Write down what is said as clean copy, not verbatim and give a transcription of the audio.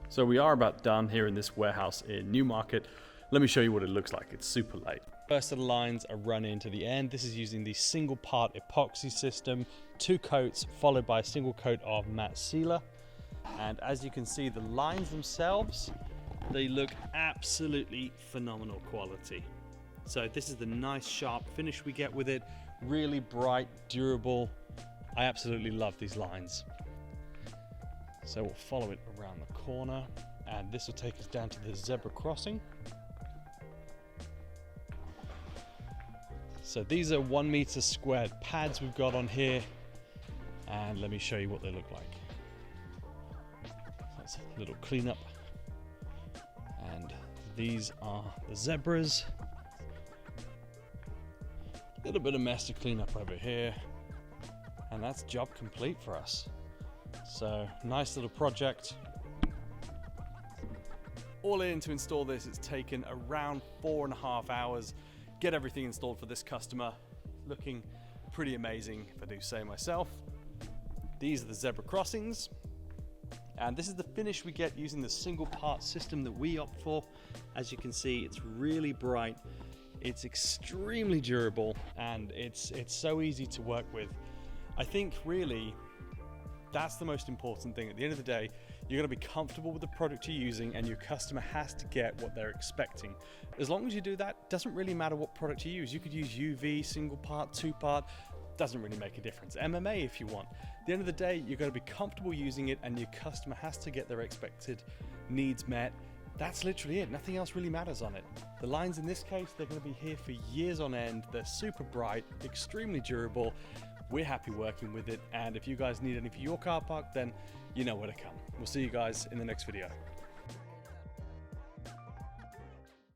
So we are about done here in this warehouse in Newmarket. Let me show you what it looks like. It's super late. First of the lines are run into the end. This is using the single part epoxy system, 2 coats followed by a single coat of matte sealer. And as you can see, the lines themselves, they look absolutely phenomenal quality. So this is the nice sharp finish we get with it. Really bright, durable. I absolutely love these lines. So we'll follow it around the corner, and this will take us down to the zebra crossing. So these are 1 meter squared pads we've got on here, and let me show you what they look like. That's a little cleanup, and these are the zebras. A little bit of mess to clean up over here, and that's job complete for us. So nice little project. All in to install this, it's taken around 4.5 hours. Get everything installed for this customer. Looking pretty amazing, if I do say myself. These are the zebra crossings, and this is the finish we get using the single part system that we opt for. As you can see, it's really bright, it's extremely durable, and it's so easy to work with. I think really that's the most important thing. At the end of the day, you're going to be comfortable with the product you're using, and your customer has to get what they're expecting. As long as you do that, doesn't really matter what product you use. You could use UV, single part, 2-part, doesn't really make a difference. MMA if you want. At the end of the day, you're going to be comfortable using it, and your customer has to get their expected needs met. That's literally it. Nothing else really matters on it. The lines in this case, they're going to be here for years on end. They're super bright, extremely durable. We're happy working with it, and if you guys need any for your car park, then you know where to come. We'll see you guys in the next video.